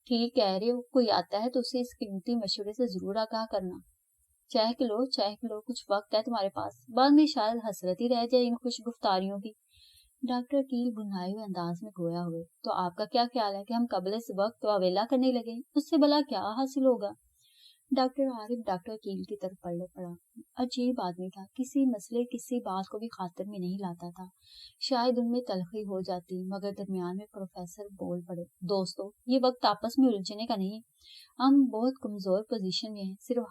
ठीक कह रहे हो, कोई आता है तो उसे इस कीमती मशवरे से जरूर आगाह करना। चहक लो, कुछ वक्त है तुम्हारे पास, बाद में शायद हसरत ही रह जाए इन खुश गुफ्तारियों की। डॉक्टर अकील बुनाए हुए अंदाज में गोया हुए। तो आपका क्या ख्याल है कि हम कबल इस वक्त वावेला करने लगे? उससे भला क्या हासिल होगा? डॉक्टर आरिफ डॉक्टर अकील की तरफ पलट पड़ा। अजीब आदमी था, किसी मसले किसी बात को भी खातिर में नहीं लाता था। शायद उनमें तलखी हो जाती, मगर दरमियान में प्रोफेसर बोल पड़े। दोस्तों, ये वक्त आपस में उलझने का नहीं, हम बहुत कमजोर पोजीशन में हैं, सिर्फ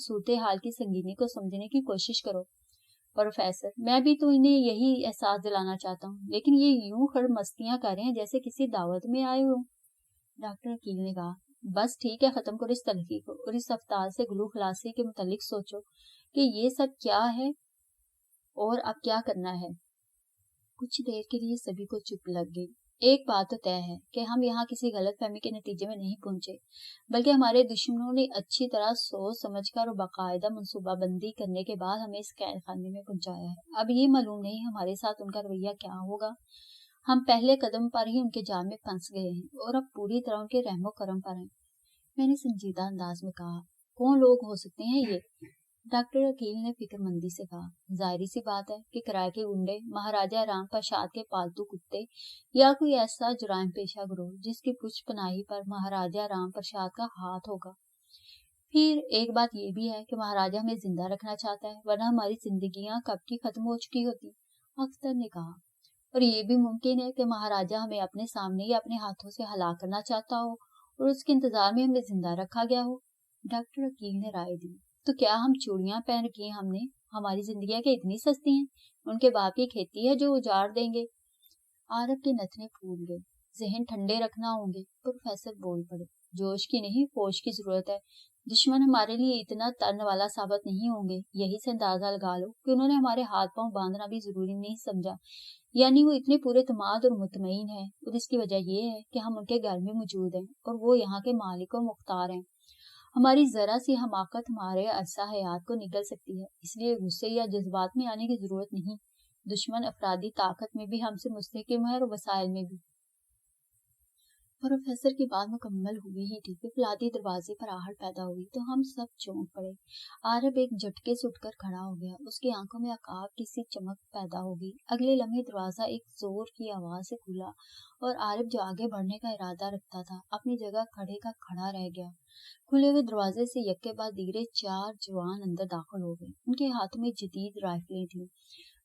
सूरत हाल की संगीनी को समझने की कोशिश करो। प्रोफेसर, मैं भी तो इन्हें यही एहसास दिलाना चाहता हूँ, लेकिन ये यूं खड़ मस्तियां कर रहे हैं जैसे किसी दावत में आए हो। डॉक्टर अकील ने कहा, बस ठीक है, खत्म करो इस तलखी को और इस अवतार से गुलू खलासी के मुतालिक सोचो कि ये सब क्या है और अब क्या करना है। कुछ देर के लिए सभी को चुप लग गई। एक बात तो तय है कि हम यहाँ किसी गलत फहमी के नतीजे में नहीं पहुंचे, बल्कि हमारे दुश्मनों ने अच्छी तरह सोच समझकर और बाकायदा मनसूबाबंदी करने के बाद हमें इस कैद खाने में पहुंचाया है। अब ये मालूम नहीं हमारे साथ उनका रवैया क्या होगा। हम पहले कदम पर ही उनके जाल में फंस गए हैं और अब पूरी तरह उनके रहमो करम पर हैं। मैंने संजीदा अंदाज में कहा, कौन लोग हो सकते हैं ये? डॉक्टर अकील ने फिक्रमंदी से कहा, जाहिर सी बात है कि किराए के गुंडे, महाराजा राम प्रसाद के पालतू कुत्ते या कोई ऐसा जुराइम पेशा गिरोह जिसकी पुष्पनाही पर महाराजा राम प्रसाद का हाथ होगा। फिर एक बात ये भी है कि महाराजा हमें जिंदा रखना चाहता है, वरना हमारी जिंदगियां कब की खत्म हो चुकी होती। अख्तर ने कहा, और ये भी मुमकिन है कि महाराजा हमें अपने सामने या अपने हाथों से हलाक करना चाहता हो और उसके इंतजार में हमें जिंदा रखा गया हो। डॉक्टर अकील ने राय दी, तो क्या हम चूड़ियां पहन रखी हैं हमने? हमारी जिंदगियां क्या इतनी सस्ती हैं? उनके बाप की खेती है जो उजाड़ देंगे। आरब के नथने फूल गए। जहन ठंडे रखना होंगे। प्रोफेसर बोल पड़े, जोश की नहीं होश की जरूरत है। दुश्मन हमारे लिए इतना तन वाला साबित नहीं होंगे। यही से अंदाजा लगा लो कि उन्होंने हमारे हाथ पांव बांधना भी जरूरी नहीं समझा, यानी वो इतने पूरे तमाद और मुतमईन है। और इसकी वजह ये है कि हम उनके घर में मौजूद हैं और वो यहाँ के मालिक और मुख्तार हैं। हमारी जरा सी हमाकत हमारे अरसा हयात को निगल सकती है, इसलिए गुस्से या जज्बात में आने की जरूरत नहीं। दुश्मन अफरादी ताकत में भी हमसे मुस्तहकम है और वसाइल में भी। प्रोफेसर की बात मुकम्मल हुई ही थी कि फुलादी दरवाजे पर आहट पैदा हुई तो हम सब चौंक पड़े। आरब एक झटके से उठकर खड़ा हो गया, उसकी आंखों में अकाब की सी चमक पैदा हो गई। अगले लम्हे दरवाजा एक जोर की आवाज से खुला और आरब जो आगे बढ़ने का इरादा रखता था अपनी जगह खड़े का खड़ा रह गया। खुले हुए दरवाजे से यक्के बाद दीगरे 4 जवान अंदर दाखिल हो गए। उनके हाथों में जदीद राइफलें थीं।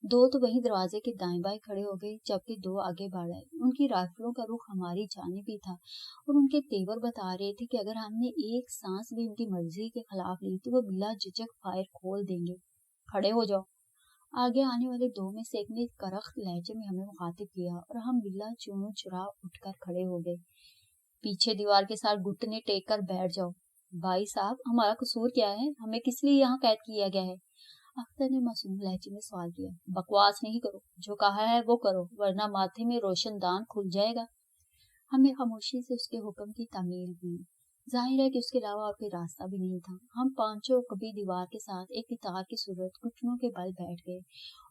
2 तो वहीं दरवाजे के दाएं बाएं खड़े हो गए, जबकि 2 आगे बढ़ आए। उनकी राइफलों का रुख हमारी जानिब ही था और उनके तेवर बता रहे थे कि अगर हमने एक सांस भी उनकी मर्जी के खिलाफ ली तो वो बिला झिझक फायर खोल देंगे। खड़े हो जाओ। आगे आने वाले 2 में से एक ने करख्त लहजे में हमें मुखातिब किया और हम बिला चूनो चुरा उठकर खड़े हो गए। पीछे दीवार के साथ घुटने टेक कर बैठ जाओ। भाई साहब, हमारा कसूर क्या है? हमें किस लिए यहाँ कैद किया गया है? अख्तर ने मासूम लहजे में सवाल किया। बकवास नहीं करो, जो कहा है वो करो, वरना माथे में रोशनदान खुल जाएगा। हमने खामोशी से उसके हुक्म की तामील की। जाहिर है कि उसके अलावा और कोई रास्ता भी नहीं था। हम पांचों कभी दीवार के साथ एक इतार की सूरत घुटनों के बल बैठ गए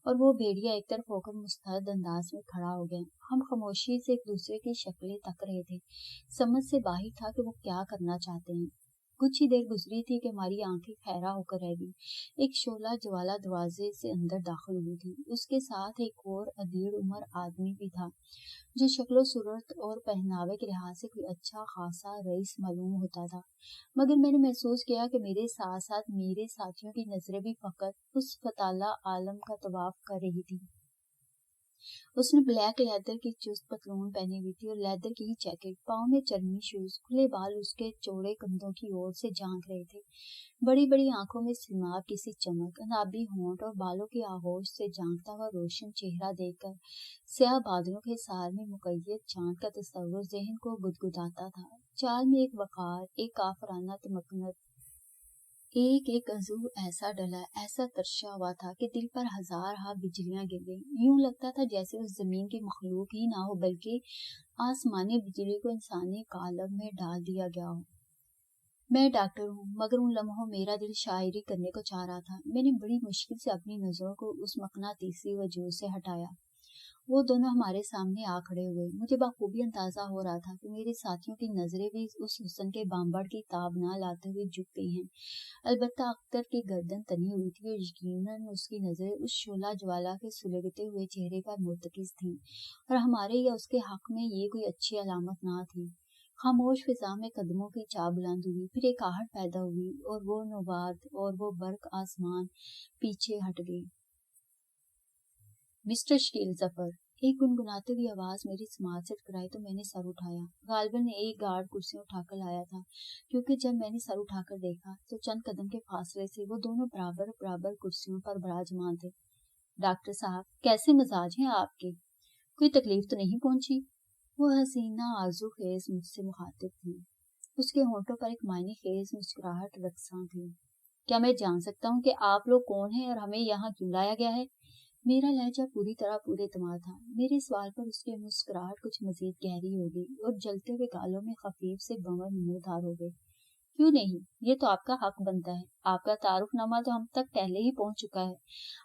और वो भेड़िया एक तरफ होकर मुस्तैद अंदाज में खड़ा हो गया। हम खामोशी से एक दूसरे की शक्लें तक रहे थे। समझ से बाहर था कि वो क्या करना चाहते हैं। कुछ ही देर गुजरी थी कि हमारी आंखें खैरा होकर रह गई। एक शोला ज्वाला दरवाजे से अंदर दाखिल हुई थी। उसके साथ एक और अधीड़ उम्र आदमी भी था जो शक्लो सूरत और पहनावे के लिहाज से कोई अच्छा खासा रईस मालूम होता था। मगर मैंने महसूस किया कि मेरे साथ साथ मेरे साथियों की नजरें भी फकत उस फताला आलम का तवाफ कर रही थी। उसने ब्लैक लेदर की चुस्त पतलून पहनी हुई थी और लेदर की ही जैकेट, पाँव में चरमी शूज, खुले बाल उसके चौड़े कंधों की ओर से झांक रहे थे। बड़ी बड़ी आंखों में सिमार की सी चमक, अनाबी होंठ और बालों की आगोश से झांकता हुआ रोशन चेहरा देखकर स्याह बादलों के सार में मुकय्यद चांद का तस्वुर ज़हन को गुदगुदाता था। चाल में एक वकार, एक काफराना तमकनत, एक एक अज़ू ऐसा डला, ऐसा तरशा हुआ था कि दिल पर हजार हा बिजलियां गिर गईं। यूं लगता था जैसे उस जमीन की मखलूक ही ना हो, बल्कि आसमानी बिजली को इंसानी कालम में डाल दिया गया हो। मैं डॉक्टर हूँ, मगर उन लम्हों मेरा दिल शायरी करने को चाह रहा था। मैंने बड़ी मुश्किल से अपनी नजरों को उस मकनातीसी वजूद से हटाया। वो दोनों हमारे सामने आ खड़े हुए। मुझे बखूबी अंदाजा हो रहा था कि मेरे साथियों की नजरें भी उस हुस्न के बांबड़ की ताब ना लाते हुए झुक गई हैं। अलबत्ता अख्तर की गर्दन तनी हुई थी और यकीनन उसकी नजरें उस शोला ज्वाला के सुलगते हुए चेहरे पर मुर्तकिज थीं और हमारे या उसके हक में ये कोई अच्छी अलामत ना थी। खामोश फिजा में कदमों की चाल बुलंद हुई, फिर एक आहट पैदा हुई और वो नौबाद और वो बर्क आसमान पीछे हट गई। मिस्टर शकील जफर, एक गुनगुनाती हुई आवाज मेरी समाज से टकराई तो मैंने सर उठाया। गालिबन एक गार्ड कुर्सी उठाकर लाया था, क्योंकि जब मैंने सर उठाकर देखा तो चंद कदम के फासले से वो दोनों बराबर बराबर कुर्सियों पर विराजमान थे। डॉक्टर साहब, कैसे मिजाज हैं आपके? कोई तकलीफ तो नहीं पहुंची? वो हसीना आरजू खेज मुझसे मुखातिब थी। उसके होंठों पर एक मायने खेज मुस्कुराहट रक्सां थी। क्या मैं जान सकता हूँ कि आप लोग कौन हैं और हमें यहाँ क्यों लाया गया है? मेरा लहजा पूरी तरह पूरे एतमाद था। मेरे सवाल पर उसकी मुस्कुराहट कुछ मजीद गहरी हो गई और जलते हुए गालों में खफीफ से बंवर नमूदार हो गए। क्यों नहीं, ये तो आपका हक बनता है। आपका तारुफनामा तो हम तक पहले ही पहुंच चुका है।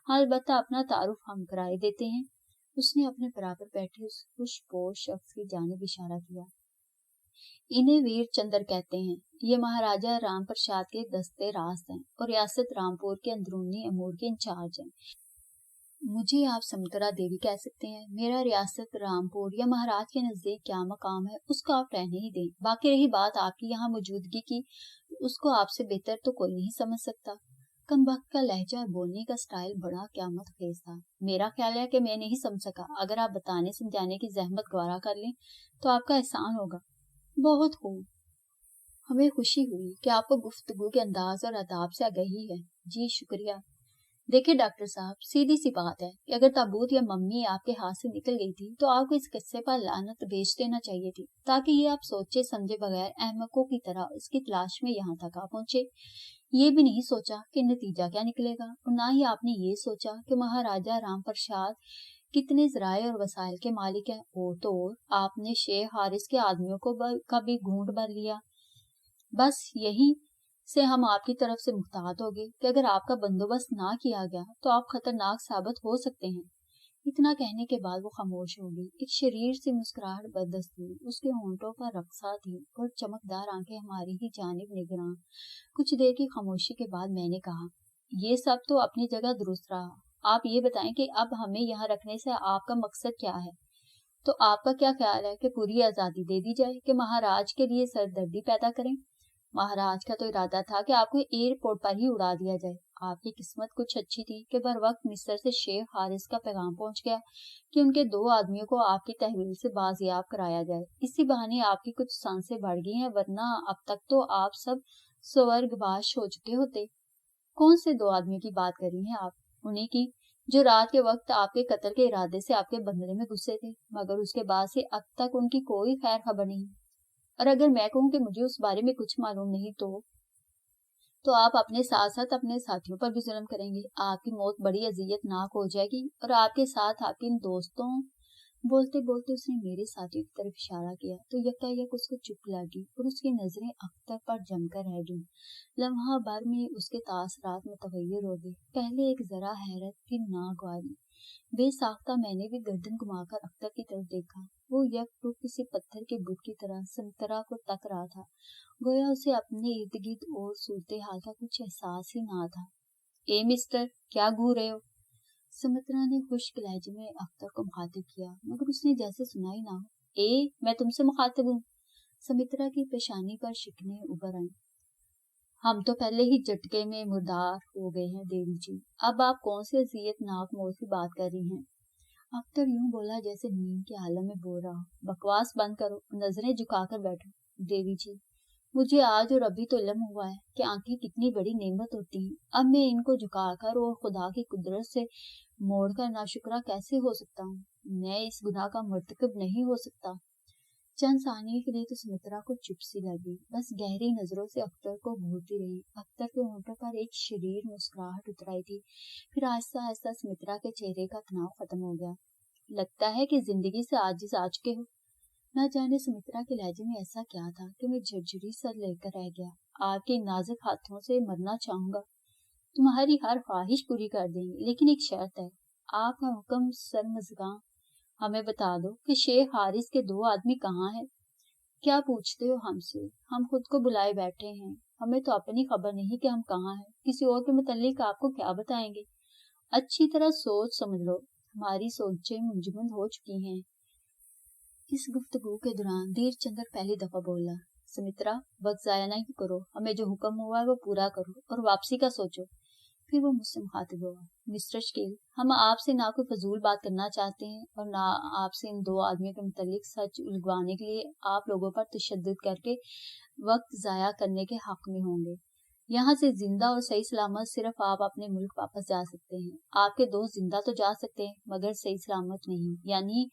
अलबत्ता अपना तारुफ हम कराए देते हैं। उसने अपने बराबर बैठे उस खुशपोश शख्स की जानिब इशारा किया। इन्हें वीर चंद्र कहते हैं। ये महाराजा राम प्रसाद के दस्ते रास्त हैं और रियासत रामपुर के अंदरूनी अमूर के इंचार्ज हैं। मुझे आप समतरा देवी कह सकते हैं। मेरा रियासत रामपुर या महाराज के नजदीक क्या मकाम है उसको आप रहने ही दें। बाकी रही बात आपकी यहाँ मौजूदगी की, उसको आपसे बेहतर तो कोई नहीं समझ सकता। कमबख्त का लहजा और बोलने का स्टाइल बड़ा क़यामत खेज था। मेरा ख्याल है कि मैं नहीं समझ सका। अगर आप बताने समझाने की जहमत गवारा कर लें तो आपका एहसान होगा। बहुत खूब, हमें खुशी हुई कि आपको गुफ्तगू के अंदाज और अदाब से आगाही है। जी शुक्रिया। देखिए डॉक्टर साहब, सीधी सी बात है कि अगर ताबूत या मम्मी आपके हाथ से निकल गई थी तो आपको इस किस्से पर लानत भेज देना चाहिए थी, ताकि ये आप सोचे समझे बगैर अहमकों की तरह इसकी तलाश में यहाँ तक आ पहुंचे। ये भी नहीं सोचा कि नतीजा क्या निकलेगा, और ना ही आपने ये सोचा कि महाराजा राम प्रसाद कितने जराए और वसाइल के मालिक हैं। और तो और आपने शेख हारिस के आदमियों को का भी घूंट भर लिया। बस यही से हम आपकी तरफ से मुहतात हो गए कि अगर आपका बंदोबस्त ना किया गया तो आप खतरनाक साबित हो सकते हैं। اتنا کہنے کے بعد وہ خاموش ہو گئی. ایک شریر سی مسکراہٹ بدست ہوئی. اس کے ہونٹوں پر رقصہ تھی اور چمکدار آنکھیں ہماری ہی جانب نگراں. کچھ دیر کی خاموشی کے بعد میں نے کہا, یہ سب تو اپنی جگہ درست رہا. آپ یہ بتائیں کہ اب ہمیں یہاں رکھنے سے آپ کا مقصد کیا ہے؟ تو آپ کا کیا خیال ہے کہ پوری آزادی دے دی جائے, کہ مہاراج کے لیے سردردی پیدا کریں؟ مہاراج کا تو ارادہ تھا کہ آپ کو ایئرپورٹ پر ہی اڑا دیا جائے. آپ کی قسمت کچھ اچھی تھی کہ بر وقت مصر سے شیخ حارث کا پیغام پہنچ گیا کہ ان کے 2 آدمیوں کو آپ کی تحویل سے بازیاب کرایا جائے. اسی بہانے آپ کی کچھ سانسیں بڑھ گئی ہیں, ورنہ اب تک تو آپ سب سورگ باش ہو چکے ہوتے. کون سے 2 آدمیوں کی بات کر رہی ہیں آپ؟ انہیں کی جو رات کے وقت آپ کے قتل کے ارادے سے آپ کے بندرے میں گھسے تھے, مگر اس کے بعد سے اب تک ان کی کوئی خیر خبر نہیں. اور اگر میں کہوں کہ مجھے اس بارے میں کچھ معلوم نہیں تو آپ اپنے ساتھ ساتھ اپنے ساتھیوں پر بھی ظلم کریں گے. آپ کی موت بڑی اذیت ناک ہو جائے گی, اور آپ کے ساتھ آپ کے ان دوستوں. بولتے بولتے اس نے میرے ساتھیوں کی طرف اشارہ کیا تو یکایک اس کو چپ لگی اور اس کی نظریں اختر پر جم کر رہ گئیں. لمحہ بھر میں اس کے تاثرات متغیر ہو گئے. پہلے ایک ذرا حیرت, پھر ناگواری. بے ساختہ میں نے بھی گردن گھما کر اختر کی طرف دیکھا. وہ یک ٹک کسی پتھر کے بت کی طرح سمترا کو تک رہا تھا, گویا اسے اپنے ارد گرد اور صورتحال کا کچھ احساس ہی نہ تھا. اے مسٹر, کیا گھور رہے ہو؟ سمترا نے خشک لہجے میں اختر کو مخاطب کیا, مگر اس نے جیسے سنا ہی نہ ہو. میں تم سے مخاطب ہوں؟ سمترا کی پیشانی پر شکنیں ابھر آئیں. ہم تو پہلے ہی جھٹکے میں مردار ہو گئے ہیں دیوی جی, اب آپ کون سی اذیت ناک موت کی بات کر رہی ہیں؟ اختر یوں بولا جیسے نیند کے عالم میں بول رہا. بکواس بند کرو, نظریں جھکا کر بیٹھو. دیوی جی, مجھے آج اور ابھی تو علم ہوا ہے کہ آنکھیں کتنی بڑی نعمت ہوتی ہیں. اب میں ان کو جھکا کر اور خدا کی قدرت سے موڑ کر ناشکرا کیسے ہو سکتا ہوں؟ میں اس گناہ کا مرتکب نہیں ہو سکتا. چند ثانیے کے لیے تو سمترا کو چپ سی لگی, بس گہری نظروں سے اختر کو گھورتی رہی. اختر کے ہونٹوں پر ایک شریر مسکراہٹ اتر آئی تھی, پھر آہستہ آہستہ سمترا کے چہرے کا تناؤ ختم ہو گیا. لگتا ہے کہ زندگی سے عاجز آ چکے ہو. نہ جانے سمترا کے لہجے میں ایسا کیا تھا کہ میں جھرجھری سر لے کر رہ گیا. آپ کے نازک ہاتھوں سے مرنا چاہوں گا, تمہاری ہر خواہش پوری کر دیں گے, لیکن ایک شرط ہے. آپ کا حکم سرمزگاں, ہمیں بتا دو کہ شیخ حارث کے 2 آدمی کہاں ہیں. کیا پوچھتے ہو ہم سے؟ ہم خود کو بلائے بیٹھے ہیں. ہمیں تو اپنی خبر نہیں کہ ہم کہاں ہیں. کسی اور کے متعلق آپ کو کیا بتائیں گے؟ اچھی طرح سوچ سمجھ لو, ہماری سوچیں منجمد ہو چکی ہیں. اس گفتگو کے دوران دیر چندر پہلی دفعہ بولا. سمترا, وقت ضائع نہیں کرو, ہمیں جو حکم ہوا ہے وہ پورا کرو اور واپسی کا سوچو. پھر وہ مجھ سے مخاطب ہوا. مسٹر شکیل, ہم آپ سے نہ کوئی فضول بات کرنا چاہتے ہیں اور نہ آپ سے ان 2 آدمیوں کے متعلق سچ الگوانے کے لیے آپ لوگوں پر تشدد کر کے وقت ضائع کرنے کے حق میں ہوں گے. یہاں سے زندہ اور صحیح سلامت صرف آپ اپنے ملک واپس جا سکتے ہیں. آپ کے دوست زندہ تو جا سکتے ہیں مگر صحیح سلامت نہیں, یعنی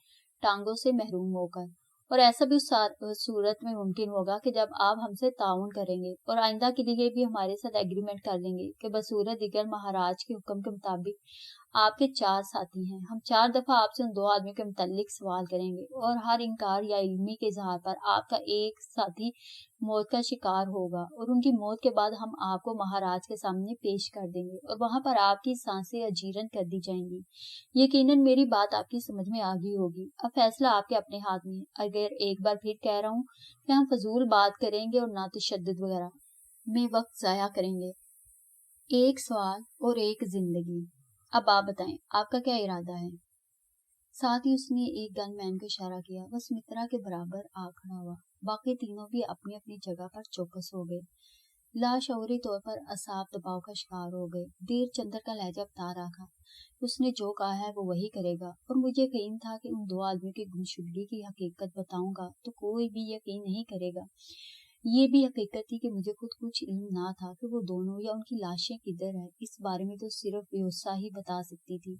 ٹانگوں سے محروم ہو کر. اور ایسا بھی اس صورت میں ممکن ہوگا کہ جب آپ ہم سے تعاون کریں گے اور آئندہ کے لیے بھی ہمارے ساتھ ایگریمنٹ کر لیں گے کہ بصورت دیگر مہاراج کے حکم کے مطابق آپ کے 4 ساتھی ہیں. ہم 4 دفعہ آپ سے ان 2 آدمیوں کے متعلق سوال کریں گے اور ہر انکار یا علمی کے اظہار پر آپ کا ایک ساتھی موت کا شکار ہوگا, اور ان کی موت کے بعد ہم آپ کو مہاراج کے سامنے پیش کر دیں گے اور وہاں پر آپ کی سانسیں اجیرن کر دی جائیں گی. یقیناً میری بات آپ کی سمجھ میں آ گئی ہوگی. اب فیصلہ آپ کے اپنے ہاتھ میں ہے. اگر ایک بار پھر کہہ رہا ہوں کہ ہم فضول بات کریں گے اور نہ تشدد وغیرہ میں وقت ضائع کریں گے. ایک سوال اور ایک زندگی. اب آپ بتائیں آپ کا کیا ارادہ ہے؟ ساتھ ہی اس نے ایک گن مین کو اشارہ کیا. وہ سمترا کے برابر آ کھڑا ہوا. باقی تینوں بھی اپنی اپنی جگہ پر چوکس ہو گئے, لاشعوری طور پر اعصاب دباؤ کا شکار ہو گئے. دیر چندر کا لہجہ بتا رہا تھا, اس نے جو کہا ہے وہ وہی کرے گا, اور مجھے یقین تھا کہ ان 2 آدمیوں کی گمشدگی کی حقیقت بتاؤں گا تو کوئی بھی یقین نہیں کرے گا. یہ بھی حقیقت تھی کہ مجھے خود کچھ علم نہ تھا کہ وہ دونوں یا ان کی لاشیں کدھر ہیں. اس بارے میں تو صرف بیوسا ہی بتا سکتی تھی.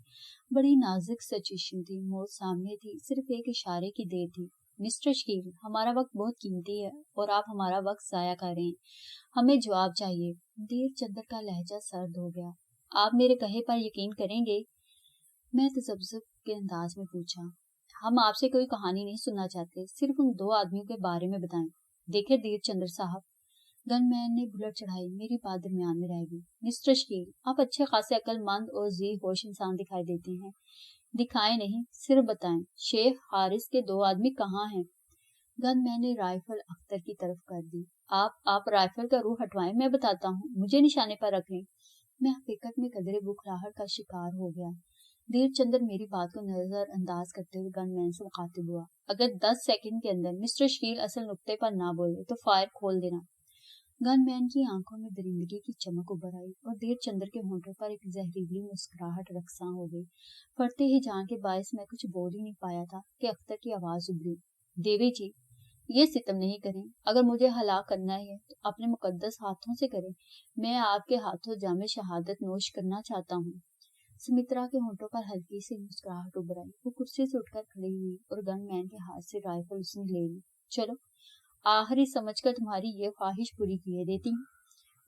بڑی نازک سچویشن تھی, موت سامنے تھی, صرف ایک اشارے کی دیر تھی. مسٹر شکیل, ہمارا وقت بہت قیمتی ہے اور آپ ہمارا وقت ضائع کر رہے ہیں. ہمیں جواب چاہیے. دیر چندر کا لہجہ سرد ہو گیا. آپ میرے کہے پر یقین کریں گے؟ میں تذبذب کے انداز میں پوچھا. ہم آپ سے کوئی کہانی نہیں سننا چاہتے, صرف ان 2 آدمیوں کے بارے میں بتائیں. دیکھیں دیر چندر صاحب, गन मैन ने बुलेट चढ़ाई। मेरी बात दरमियान में रह गई। मिस्टर शकील, आप अच्छे खासे अक्लमंद और जी होश इंसान दिखाई देते हैं। दिखाए नहीं, सिर्फ बताएं, शेख हारिस के 2 आदमी कहाँ हैं? गन मैन ने राइफल अख्तर की तरफ कर दी। आप राइफल का रूह हटवाएं, मैं बताता हूँ, मुझे निशाने पर रख लें। मैं हकीकत में कदरे बुखलाहट का शिकार हो गया। देर चंद्र मेरी बात को नजरअंदाज करते हुए गनमैन से मुखातिब हुआ। अगर 10 सेकंड के अंदर मिस्टर शकील असल नुक्ते पर ना बोले तो फायर खोल देना। गनमैन की आंखों में दरिंदगी की चमक उभर आई और देर चंद्र के होंठों पर एक जहरीली मुस्कुराहट रक्सा हो गई। फटते ही जान के बायस मैं कुछ बोल ही नहीं पाया था कि अख्तर की आवाज उभरी। देवी जी, ये सितम नहीं करें। अगर मुझे हलाक करना है तो अपने मुकद्दस हाथों से करें। मैं आपके हाथों जामे शहादत नोश करना चाहता हूँ। सुमित्रा के होंठों पर हल्की सी मुस्कुराहट उभर आई। वो कुर्सी से उठकर खड़ी हुई और गनमैन के हाथ से राइफल उसने ले ली। चलो, आखिरी समझकर तुम्हारी ये ख्वाहिश पूरी किए देती हूँ।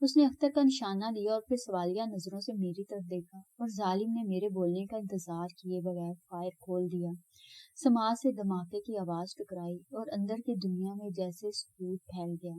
उसने अख्तर का निशाना लिया और फिर सवालिया नजरों से मेरी तरफ देखा और जालिम ने मेरे बोलने का इंतजार किए बगैर फायर खोल दिया। समाज से धमाके की आवाज टकराई और अंदर की दुनिया में जैसे सुकून फैल गया।